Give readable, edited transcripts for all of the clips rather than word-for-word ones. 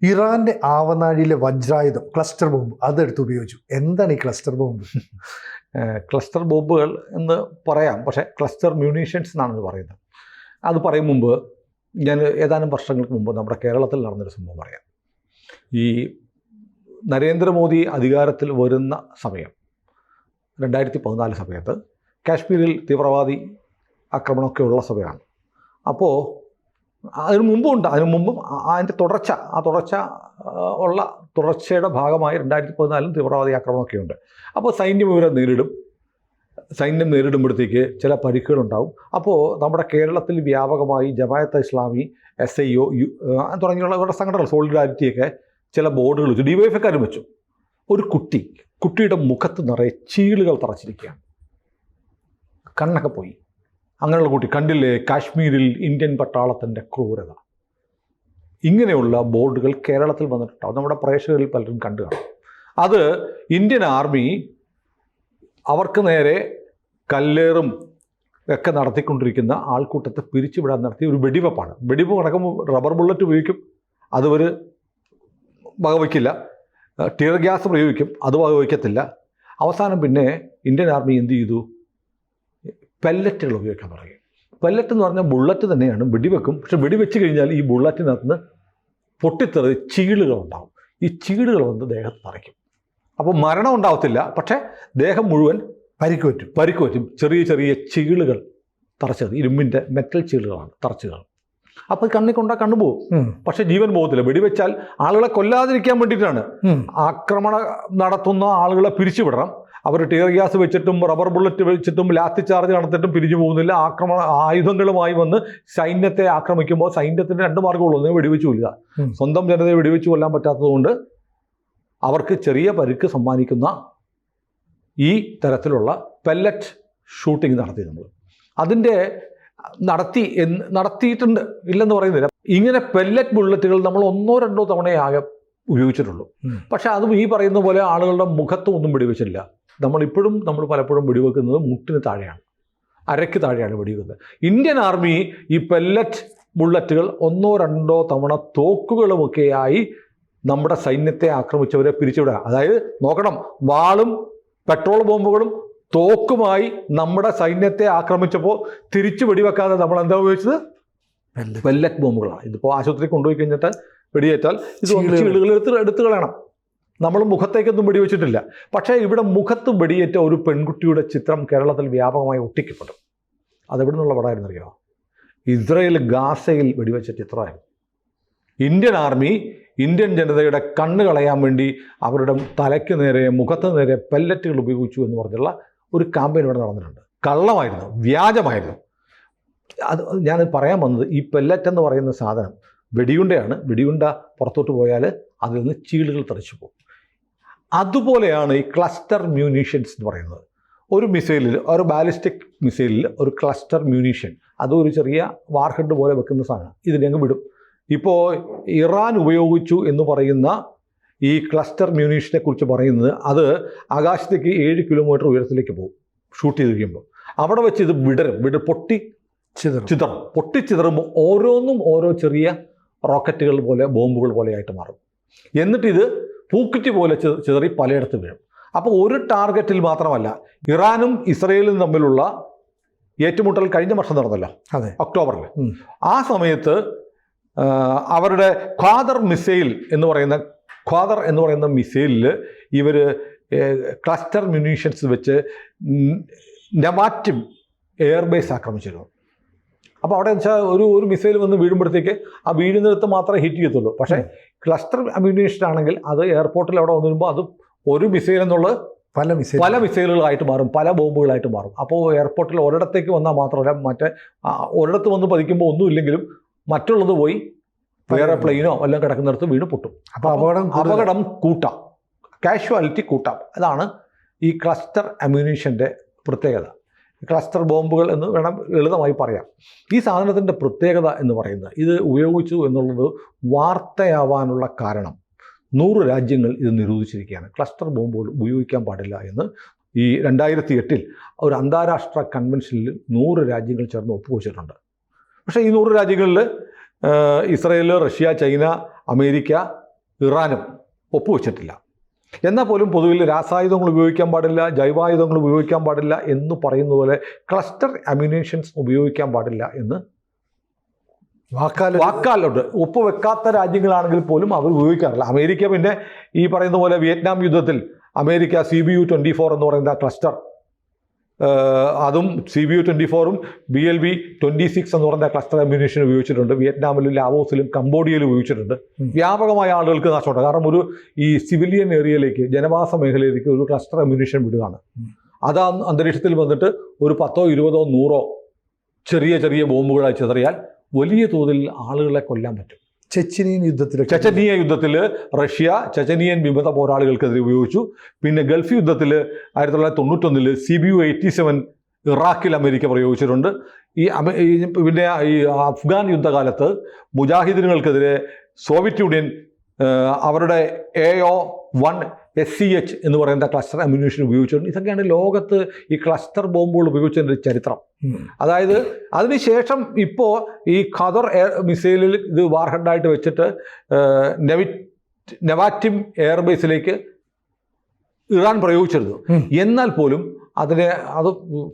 ഇറാന്റെ ആവനാഴിയിലെ വജ്രായുധം cluster bomb അതെടുത്ത് ഉപയോഗിച്ചു. എന്താണ് ഈ ക്ലസ്റ്റർ ബോംബ്? ക്ലസ്റ്റർ ബോംബുകൾ എന്ന് പറയാം, പക്ഷേ ക്ലസ്റ്റർ മ്യൂണീഷ്യൻസ് എന്നാണ് പറയുന്നത്. അത് പറയും മുമ്പ് ഞാൻ ഏതാനും വർഷങ്ങൾക്ക് മുമ്പ് നമ്മുടെ കേരളത്തിൽ നടന്നൊരു സംഭവം പറയാം. ഈ നരേന്ദ്രമോദി അധികാരത്തിൽ വരുന്ന സമയം 2014 സമയത്ത് കാശ്മീരിൽ തീവ്രവാദി ആക്രമണമൊക്കെ ഉള്ള സമയമാണ്. അപ്പോൾ അതിനു മുമ്പും അതിൻ്റെ തുടർച്ചയുടെ ഭാഗമായി 2014 തീവ്രവാദി ആക്രമണമൊക്കെ ഉണ്ട്. അപ്പോൾ സൈന്യം ഇവരെ നേരിടുമ്പോഴത്തേക്ക് ചില പരിക്കുകളുണ്ടാവും. അപ്പോൾ നമ്മുടെ കേരളത്തിൽ വ്യാപകമായി ജമാഅത്തെ ഇസ്ലാമി, SIO തുടങ്ങിയുള്ള ഇവരുടെ സംഘടനകൾ, സോളിഡാരിറ്റിയൊക്കെ ചില ബോർഡുകൾ വെച്ചു, DYFക്കാരും വെച്ചു. ഒരു കുട്ടിയുടെ മുഖത്ത് നിറയെ ചീളുകൾ തറച്ചിരിക്കുകയാണ്, കണ്ണൊക്കെ പോയി. അങ്ങനെയുള്ള കുട്ടി കണ്ടില്ലേ കാശ്മീരിൽ ഇന്ത്യൻ പട്ടാളത്തിൻ്റെ ക്രൂരത. ഇങ്ങനെയുള്ള ബോർഡുകൾ കേരളത്തിൽ വന്നിട്ടുണ്ടാവും. നമ്മുടെ പ്രേക്ഷകരിൽ പലരും കണ്ടു കാണും. അത് ഇന്ത്യൻ ആർമി അവർക്ക് നേരെ കല്ലേറും ഒക്കെ നടത്തിക്കൊണ്ടിരിക്കുന്ന ആൾക്കൂട്ടത്തെ പിരിച്ചുവിടാൻ നടത്തിയ ഒരു വെടിവെപ്പാണ്. വെടിവെപ്പ് നടക്കുമ്പോൾ റബ്ബർ ബുള്ളറ്റ് ഉപയോഗിക്കും, അതുവർ വകവയ്ക്കില്ല. ടിയർ ഗ്യാസ് പ്രയോഗിക്കും, അത് വകവയ്ക്കത്തില്ല. അവസാനം പിന്നെ ഇന്ത്യൻ ആർമി എന്ത് ചെയ്തു? പെല്ലറ്റുകൾ ഉപയോഗിക്കാൻ തുടങ്ങി. പെല്ലറ്റ് എന്ന് പറഞ്ഞാൽ ബുള്ളറ്റ് തന്നെയാണ്, വെടിവെക്കും. പക്ഷെ വെടിവെച്ച് കഴിഞ്ഞാൽ ഈ ബുള്ളറ്റിനകത്ത് പൊട്ടിത്തെറി ചീളുകളുണ്ടാവും. ഈ ചീളുകൾ വന്ന് ദേഹത്ത് തറയ്ക്കും. അപ്പോൾ മരണം ഉണ്ടാവത്തില്ല, പക്ഷേ ദേഹം മുഴുവൻ പരിക്ക് പറ്റും. ചെറിയ ചെറിയ ചീളുകൾ തറച്ചത്, ഇരുമ്പിൻ്റെ മെറ്റൽ ചീളുകളാണ് തറച്ചുകൾ. അപ്പോൾ കണ്ണിൽ കൊണ്ടാൽ കണ്ണുപോകും, പക്ഷെ ജീവൻ പോകത്തില്ല. വെടിവെച്ചാൽ ആളുകളെ കൊല്ലാതിരിക്കാൻ വേണ്ടിയിട്ടാണ്. ആക്രമണം നടത്തുന്ന ആളുകളെ പിരിച്ചുവിടണം. അവർ ടിയർ ഗ്യാസ് വെച്ചിട്ടും റബ്ബർ ബുള്ളറ്റ് വെച്ചിട്ടും ലാത്തി ചാർജ് നടത്തിയിട്ടും പിരിഞ്ഞു പോകുന്നില്ല. ആയുധങ്ങളുമായി വന്ന് സൈന്യത്തെ ആക്രമിക്കുമ്പോൾ സൈന്യത്തിന് 2 മാർഗ്ഗമുള്ളൂ. ഒന്ന് വെടിവെച്ച് കൊല്ലുക. സ്വന്തം ജനതയെ വെടിവെച്ച് കൊല്ലാൻ പറ്റാത്തതുകൊണ്ട് അവർക്ക് ചെറിയ പരിക്ക് സമ്മാനിക്കുന്ന ഈ തരത്തിലുള്ള പെല്ലറ്റ് ഷൂട്ടിംഗ് നടത്തി നമ്മൾ. അതിൻ്റെ നടത്തിയിട്ടുണ്ട്, ഇല്ലെന്ന് പറയുന്നില്ല. ഇങ്ങനെ പെല്ലറ്റ് ബുള്ളറ്റുകൾ നമ്മൾ 1-2 തവണയാകെ ഉപയോഗിച്ചിട്ടുള്ളൂ. പക്ഷെ അതും ഈ പറയുന്ന പോലെ ആളുകളുടെ മുഖത്തും ഒന്നും വെടിവെച്ചില്ല. നമ്മൾ പലപ്പോഴും വെടിവെക്കുന്നത് മുട്ടിന് താഴെയാണ്, അരയ്ക്ക് താഴെയാണ് വെടിവെക്കുന്നത്. ഇന്ത്യൻ ആർമി ഈ പെല്ലറ്റ് ബുള്ളറ്റുകൾ 1-2 തവണ തോക്കുകളുമൊക്കെയായി നമ്മുടെ സൈന്യത്തെ ആക്രമിച്ചവരെ പിരിച്ചുവിടുക. അതായത് നോക്കണം, വാളും പെട്രോൾ ബോംബുകളും തോക്കുമായി നമ്മുടെ സൈന്യത്തെ ആക്രമിച്ചപ്പോൾ തിരിച്ചു വെടിവെക്കാതെ നമ്മൾ എന്താ ഉപയോഗിച്ചത്? പെല്ലറ്റ് ബോംബുകളാണ്. ഇതിപ്പോൾ ആശുപത്രി കൊണ്ടുപോയി കഴിഞ്ഞിട്ട് വെടിയേറ്റാൽ ഇത് ചീളുകൾ എടുത്ത് കളയണം. നമ്മൾ മുഖത്തേക്കൊന്നും വെടിവെച്ചിട്ടില്ല. പക്ഷേ ഇവിടെ മുഖത്ത് വെടിയേറ്റ ഒരു പെൺകുട്ടിയുടെ ചിത്രം കേരളത്തിൽ വ്യാപകമായി ഒട്ടിക്കപ്പെടും. അതെവിടെ നിന്നുള്ള പടമായിരുന്നു അറിയാമോ? ഇസ്രയേൽ ഗാസയിൽ വെടിവെച്ച ചിത്രമായിരുന്നു. ഇന്ത്യൻ ആർമി ഇന്ത്യൻ ജനതയുടെ കണ്ണ് കളയാൻ വേണ്ടി അവരുടെ തലയ്ക്ക് നേരെ, മുഖത്ത് നേരെ പെല്ലറ്റുകൾ ഉപയോഗിച്ചു എന്ന് പറഞ്ഞുള്ള ഒരു ക്യാമ്പയിൻ ഇവിടെ നടന്നിട്ടുണ്ട്. കള്ളമായിരുന്നു, വ്യാജമായിരുന്നു. അത് ഞാൻ പറയാൻ വന്നത്, ഈ പെല്ലറ്റ് എന്ന് പറയുന്ന സാധനം വെടിയുണ്ടയാണ്. വെടിയുണ്ട പുറത്തോട്ട് പോയാൽ അതിൽ നിന്ന് ചീളുകൾ തെറിച്ചു പോകും. അതുപോലെയാണ് ഈ ക്ലസ്റ്റർ മ്യൂണീഷ്യൻസ് എന്ന് പറയുന്നത്. ഒരു മിസൈലിൽ, ഒരു ബാലിസ്റ്റിക് മിസൈലിൽ ഒരു ക്ലസ്റ്റർ മ്യൂണീഷ്യൻ, അതൊരു ചെറിയ വാർഹെഡ് പോലെ വെക്കുന്ന സാധനം, ഇതിനെ അങ്ങ് വിടും. ഇപ്പോൾ ഇറാൻ ഉപയോഗിച്ചു എന്ന് പറയുന്ന ഈ ക്ലസ്റ്റർ മ്യൂണീഷനെ കുറിച്ച് പറയുന്നത്, അത് ആകാശത്തേക്ക് 7 കിലോമീറ്റർ ഉയരത്തിലേക്ക് പോകും ഷൂട്ട് ചെയ്ത് കഴിയുമ്പോൾ. അവിടെ വെച്ച് ഇത് പൊട്ടിച്ചിതറുമ്പോൾ ഓരോന്നും ഓരോ ചെറിയ റോക്കറ്റുകൾ പോലെ, ബോംബുകൾ പോലെയായിട്ട് മാറും. എന്നിട്ട് ഇത് പൂക്കുറ്റി പോലെ ചിതറി പലയിടത്ത് വീഴും. അപ്പോൾ ഒരു ടാർഗറ്റിൽ മാത്രമല്ല, ഇറാനും ഇസ്രയേലും തമ്മിലുള്ള ഏറ്റുമുട്ടൽ കഴിഞ്ഞ വർഷം നടന്നല്ലോ, അതെ, ഒക്ടോബറിൽ. ആ സമയത്ത് അവരുടെ ഖ്വാദർ എന്ന് പറയുന്ന മിസൈലിൽ ഇവർ ക്ലസ്റ്റർ മ്യൂണീഷ്യൻസ് വെച്ച് നെവാറ്റിം എയർബേസ് ആക്രമിച്ചിരുന്നു. അപ്പോൾ അവിടെ വെച്ചാൽ ഒരു മിസൈൽ വന്ന് വീഴുമ്പോഴത്തേക്ക് ആ വീഴുന്നിടത്ത് മാത്രമേ ഹിറ്റ് ചെയ്യത്തുള്ളൂ. പക്ഷേ ക്ലസ്റ്റർ അമ്യൂണേഷൻ ആണെങ്കിൽ അത് എയർപോർട്ടിൽ അവിടെ വന്നു വരുമ്പോൾ അത് ഒരു മിസൈൽ എന്നുള്ളത് പല മിസൈലുകളായിട്ട് മാറും, പല ബോംബുകളായിട്ട് മാറും. അപ്പോൾ എയർപോർട്ടിൽ ഒരിടത്തേക്ക് വന്നാൽ മാത്രമല്ല, ഒരിടത്ത് വന്ന് പതിക്കുമ്പോൾ ഒന്നുമില്ലെങ്കിലും മറ്റുള്ളത് പോയി വേറെ പ്ലെയിനോ എല്ലാം കിടക്കുന്നിടത്ത് വീണ് പൊട്ടും. അപ്പോൾ അപകടം കൂട്ടാം, കാഷ്വാലിറ്റി കൂട്ടാം. അതാണ് ഈ ക്ലസ്റ്റർ അമ്യൂണേഷൻ്റെ പ്രത്യേകത. ക്ലസ്റ്റർ ബോംബുകൾ എന്ന് വേണം ലളിതമായി പറയാം. ഈ സാധനത്തിൻ്റെ പ്രത്യേകത എന്ന് പറയുന്നത്, ഇത് ഉപയോഗിച്ചു എന്നുള്ളത് വാർത്തയാവാനുള്ള കാരണം 100 രാജ്യങ്ങൾ ഇത് നിരോധിച്ചിരിക്കുകയാണ്. ക്ലസ്റ്റർ ബോംബുകൾ ഉപയോഗിക്കാൻ പാടില്ല എന്ന് ഈ 2008 ഒരു അന്താരാഷ്ട്ര കൺവെൻഷനിൽ 100 രാജ്യങ്ങൾ ചേർന്ന് ഒപ്പുവെച്ചിട്ടുണ്ട്. പക്ഷേ ഈ 100 രാജ്യങ്ങളിൽ ഇസ്രയേൽ, റഷ്യ, ചൈന, അമേരിക്ക, ഇറാനും ഒപ്പുവെച്ചിട്ടില്ല. എന്നാൽ പോലും പൊതുവിൽ രാസായുധങ്ങൾ ഉപയോഗിക്കാൻ പാടില്ല, ജൈവായുധങ്ങൾ ഉപയോഗിക്കാൻ പാടില്ല എന്ന് പറയുന്ന പോലെ ക്ലസ്റ്റർ അമ്യൂണേഷൻസ് ഉപയോഗിക്കാൻ പാടില്ല എന്ന് വാക്കാലുണ്ട്. ഒപ്പുവെക്കാത്ത രാജ്യങ്ങളാണെങ്കിൽ പോലും അവർ ഉപയോഗിക്കാറില്ല. അമേരിക്ക പിന്നെ ഈ പറയുന്ന പോലെ വിയറ്റ്നാം യുദ്ധത്തിൽ അമേരിക്ക CBU-24 എന്ന് പറയുന്ന ക്ലസ്റ്റർ, അതും CBU-24ഉം BLV-26 എന്ന് പറയുന്ന ക്ലസ്റ്റർ അമ്യൂണേഷൻ ഉപയോഗിച്ചിട്ടുണ്ട്. വിയറ്റ്നാമിലും ലാവോസിലും കംബോഡിയയിലും ഉപയോഗിച്ചിട്ടുണ്ട്. വ്യാപകമായ ആളുകൾക്ക് നാശമുണ്ട്. കാരണം ഒരു ഈ സിവിലിയൻ ഏരിയയിലേക്ക്, ജനവാസ മേഖലയിലേക്ക് ഒരു ക്ലസ്റ്റർ അമ്യൂണേഷൻ വിടുകയാണ്. അത് അന്തരീക്ഷത്തിൽ വന്നിട്ട് ഒരു 10, 20, 100 ചെറിയ ബോംബുകളായി ചിതറിയാൽ വലിയ തോതിൽ ആളുകളെ കൊല്ലാൻ പറ്റും. ചെച്ചനിയ യുദ്ധത്തിൽ റഷ്യ ചെച്ചനിയൻ വിമത പോരാളികൾക്കെതിരെ ഉപയോഗിച്ചു. പിന്നെ ഗൾഫ് യുദ്ധത്തിൽ 1991 CBU-87 ഇറാഖിൽ അമേരിക്ക പ്രയോഗിച്ചിട്ടുണ്ട്. പിന്നെ ഈ അഫ്ഗാൻ യുദ്ധകാലത്ത് മുജാഹിദീനുകൾക്കെതിരെ സോവിയറ്റ് യൂണിയൻ അവരുടെ AO-1SCH എന്ന് പറയുന്ന ക്ലസ്റ്റർ അമ്യൂണേഷൻ ഉപയോഗിച്ചിട്ടുണ്ട്. ഇതൊക്കെയാണ് ലോകത്ത് ഈ ക്ലസ്റ്റർ ബോംബുകൾ ഉപയോഗിച്ചതിൻ്റെ ചരിത്രം. അതായത് അതിനുശേഷം ഇപ്പോൾ ഈ ഖദർ എയർ മിസൈലിൽ ഇത് വാർഹെഡായിട്ട് വെച്ചിട്ട് നെവാറ്റിം എയർബേസിലേക്ക് ഇറാൻ പ്രയോഗിച്ചിരുന്നു. എന്നാൽ പോലും അത്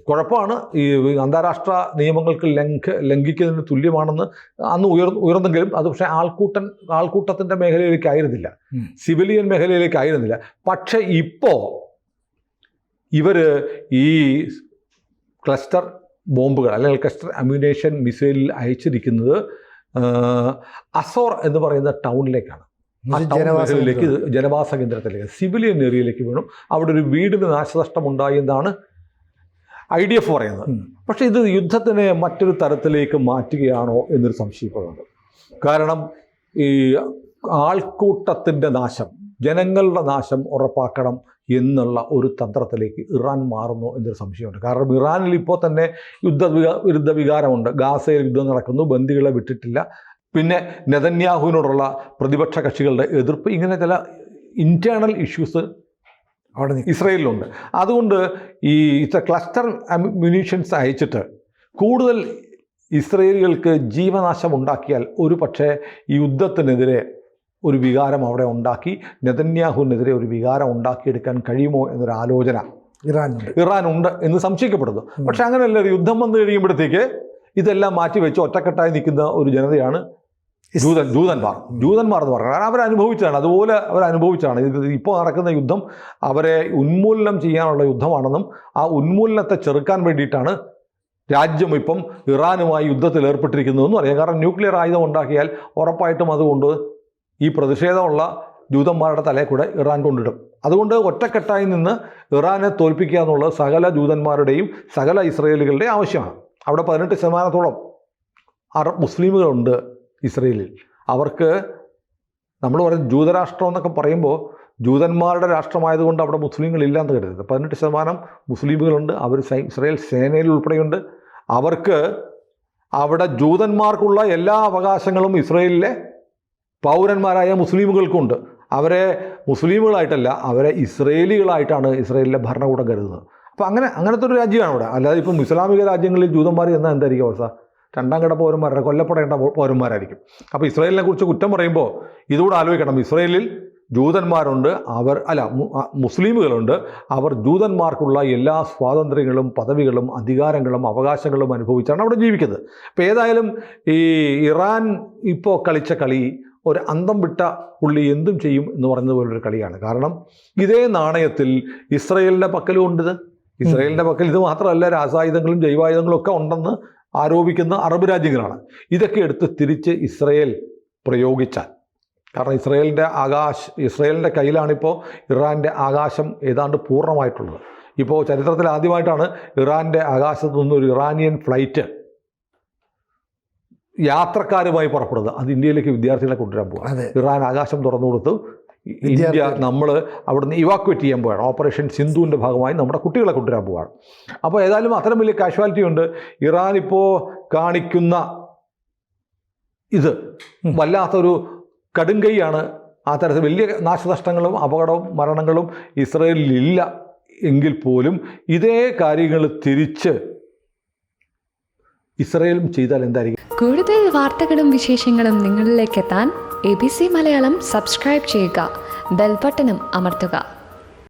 കുഴപ്പമാണ്. ഈ അന്താരാഷ്ട്ര നിയമങ്ങൾക്ക് ലംഘിക്കുന്നതിന് തുല്യമാണെന്ന് അന്ന് ഉയർന്നെങ്കിലും അത് പക്ഷേ ആൾക്കൂട്ടത്തിൻ്റെ മേഖലയിലേക്കായിരുന്നില്ല, സിവിലിയൻ മേഖലയിലേക്കായിരുന്നില്ല. പക്ഷേ ഇപ്പോൾ ഇവർ ഈ ക്ലസ്റ്റർ ബോംബുകൾ അല്ലെങ്കിൽ ക്ലസ്റ്റർ അമ്യൂണേഷൻ മിസൈലിൽ അയച്ചിരിക്കുന്നത് അസോർ എന്ന് പറയുന്ന ടൗണിലേക്കാണ്. മേഖലയിലേക്ക്, ജനവാസ കേന്ദ്രത്തിലേക്ക്, സിവിലിയൻ ഏരിയയിലേക്ക് വീണു. അവിടെ ഒരു വീടിന് നാശനഷ്ടമുണ്ടായി എന്നാണ് IDF പറയുന്നത്. പക്ഷേ ഇത് യുദ്ധത്തിനെ മറ്റൊരു തരത്തിലേക്ക് മാറ്റുകയാണോ എന്നൊരു സംശയിക്കുന്നുണ്ട്. കാരണം ഈ ആൾക്കൂട്ടത്തിൻ്റെ നാശം, ജനങ്ങളുടെ നാശം ഉറപ്പാക്കണം എന്നുള്ള ഒരു തന്ത്രത്തിലേക്ക് ഇറാൻ മാറുന്നു എന്നൊരു സംശയമുണ്ട്. കാരണം ഇറാനിൽ ഇപ്പോൾ തന്നെ വിരുദ്ധ വികാരമുണ്ട്. ഗാസയിൽ യുദ്ധം നടക്കുന്നു, ബന്ദികളെ വിട്ടിട്ടില്ല. പിന്നെ നെതന്യാഹുവിനോടുള്ള പ്രതിപക്ഷ കക്ഷികളുടെ എതിർപ്പ്, ഇങ്ങനെ ചില ഇൻറ്റേർണൽ ഇഷ്യൂസ് അവിടെ ഇസ്രയേലിലുണ്ട്. അതുകൊണ്ട് ഈ ക്ലസ്റ്റർ അമ്യൂണേഷൻസ് അയച്ചിട്ട് കൂടുതൽ ഇസ്രയേലികൾക്ക് ജീവനാശം ഉണ്ടാക്കിയാൽ ഒരു പക്ഷേ ഈ യുദ്ധത്തിനെതിരെ ഒരു വികാരം അവിടെ ഉണ്ടാക്കി, നെതന്യാഹുവിനെതിരെ ഒരു വികാരം ഉണ്ടാക്കിയെടുക്കാൻ കഴിയുമോ എന്നൊരു ആലോചന ഇറാനുണ്ട് എന്ന് സംശയിക്കപ്പെടുന്നു. പക്ഷെ അങ്ങനെയല്ല, ഒരു യുദ്ധം വന്നു കഴിയുമ്പോഴത്തേക്ക് ഇതെല്ലാം മാറ്റിവെച്ച് ഒറ്റക്കെട്ടായി നിൽക്കുന്ന ഒരു ജനതയാണ് ജൂതന്മാർ എന്ന് പറയുന്നത്. കാരണം അവരനുഭവിച്ചതാണ്, അതുപോലെ അവരനുഭവിച്ചതാണ്. ഇപ്പോൾ നടക്കുന്ന യുദ്ധം അവരെ ഉന്മൂലനം ചെയ്യാനുള്ള യുദ്ധമാണെന്നും ആ ഉന്മൂലനത്തെ ചെറുക്കാൻ വേണ്ടിയിട്ടാണ് രാജ്യം ഇപ്പം ഇറാനുമായി യുദ്ധത്തിൽ ഏർപ്പെട്ടിരിക്കുന്നതെന്നും അറിയാം. കാരണം ന്യൂക്ലിയർ ആയുധം ഉണ്ടാക്കിയാൽ ഉറപ്പായിട്ടും അതുകൊണ്ട് ഈ പ്രതിഷേധമുള്ള ജൂതന്മാരുടെ തലയിൽ കൂടെ ഇറാൻ കൊണ്ടിടും. അതുകൊണ്ട് ഒറ്റക്കെട്ടായി നിന്ന് ഇറാനെ തോൽപ്പിക്കുക എന്നുള്ളത് സകല ജൂതന്മാരുടെയും സകല ഇസ്രയേലികളുടെയും ആവശ്യമാണ്. അവിടെ 18% മുസ്ലിമുകളുണ്ട് ഇസ്രയേലിൽ. അവർക്ക് നമ്മൾ പറയുന്ന ജൂതരാഷ്ട്രം എന്നൊക്കെ പറയുമ്പോൾ ജൂതന്മാരുടെ രാഷ്ട്രമായതുകൊണ്ട് അവിടെ മുസ്ലിങ്ങളില്ലാന്ന് കരുതരുത്. 18% മുസ്ലിമുകളുണ്ട്. അവർ ഇസ്രയേൽ സേനയിൽ ഉൾപ്പെടെയുണ്ട്. അവർക്ക് അവിടെ ജൂതന്മാർക്കുള്ള എല്ലാ അവകാശങ്ങളും ഇസ്രയേലിലെ പൗരന്മാരായ മുസ്ലിമുകൾക്കുണ്ട്. അവരെ മുസ്ലിമുകളായിട്ടല്ല, അവരെ ഇസ്രയേലികളായിട്ടാണ് ഇസ്രയേലിലെ ഭരണകൂടം കരുതുന്നത്. അപ്പോൾ അങ്ങനത്തെ ഒരു രാജ്യമാണ് അവിടെ. അല്ലാതെ ഇപ്പം ഇസ്ലാമിക രാജ്യങ്ങളിൽ ജൂതന്മാർ എന്നാൽ എന്തായിരിക്കും അവസ്ഥ? രണ്ടാം കിട പൗരന്മാരുടെ, കൊല്ലപ്പെടേണ്ട പൗരന്മാരായിരിക്കും. അപ്പോൾ ഇസ്രയേലിനെ കുറിച്ച് കുറ്റം പറയുമ്പോൾ ഇതുകൂടെ ആലോചിക്കണം. ഇസ്രയേലിൽ ജൂതന്മാരുണ്ട്, മുസ്ലിമുകളുണ്ട്. അവർ ജൂതന്മാർക്കുള്ള എല്ലാ സ്വാതന്ത്ര്യങ്ങളും പദവികളും അധികാരങ്ങളും അവകാശങ്ങളും അനുഭവിച്ചാണ് അവിടെ ജീവിക്കുന്നത്. അപ്പോൾ ഏതായാലും ഈ ഇറാൻ ഇപ്പോൾ കളിച്ച കളി ഒരു അന്തം വിട്ട പുള്ളി എന്തും ചെയ്യും എന്ന് പറയുന്നത് പോലൊരു കളിയാണ്. കാരണം ഇതേ നാണയത്തിൽ ഇസ്രയേലിൻ്റെ പക്കലും ഉണ്ട്. ഇസ്രയേലിൻ്റെ പക്കൽ ഇത് മാത്രമല്ല, രാസായുധങ്ങളും ജൈവായുധങ്ങളും ഒക്കെ ഉണ്ടെന്ന് ആരോപിക്കുന്ന അറബ് രാജ്യങ്ങളാണ്. ഇതൊക്കെ എടുത്ത് തിരിച്ച് ഇസ്രയേൽ പ്രയോഗിച്ചാൽ, കാരണം ഇസ്രയേലിൻ്റെ കയ്യിലാണിപ്പോൾ ഇറാൻ്റെ ആകാശം ഏതാണ്ട് പൂർണ്ണമായിട്ടുള്ളത്. ഇപ്പോൾ ചരിത്രത്തിൽ ആദ്യമായിട്ടാണ് ഇറാൻ്റെ ആകാശത്തു നിന്നൊരു ഇറാനിയൻ ഫ്ലൈറ്റ് യാത്രക്കാരുമായി പുറപ്പെടുന്നത്. അത് ഇന്ത്യയിലേക്ക് വിദ്യാർത്ഥികളെ കൊണ്ടുവരാൻ പോവുക. ഇറാൻ ആകാശം തുറന്നു കൊടുത്തു. ഇന്ത്യ നമ്മൾ അവിടുന്ന് ഇവാക്വേറ്റ് ചെയ്യാൻ പോവുകയാണ്. ഓപ്പറേഷൻ സിന്ധുവിൻ്റെ ഭാഗമായി നമ്മുടെ കുട്ടികളെ കൊണ്ടുവരാൻ പോവുകയാണ്. അപ്പോൾ ഏതായാലും അത്തരം വലിയ കാഷ്വാലിറ്റി ഉണ്ട്. ഇറാൻ ഇപ്പോൾ കാണിക്കുന്ന ഇത് വല്ലാത്തൊരു കടുങ്കൈയാണ്. ആ തരത്തിൽ വലിയ നാശനഷ്ടങ്ങളും അപകടവും മരണങ്ങളും ഇസ്രയേലിലില്ല എങ്കിൽ പോലും ഇതേ കാര്യങ്ങൾ തിരിച്ച് ഇസ്രയേലും ചെയ്താൽ എന്തായിരിക്കും? കൂടുതൽ വാർത്തകളും വിശേഷങ്ങളും നിങ്ങളിലേക്ക് എത്താൻ ABC മലയാളം സബ്സ്ക്രൈബ് ചെയ്യുക, ബെൽബട്ടനും അമർത്തുക.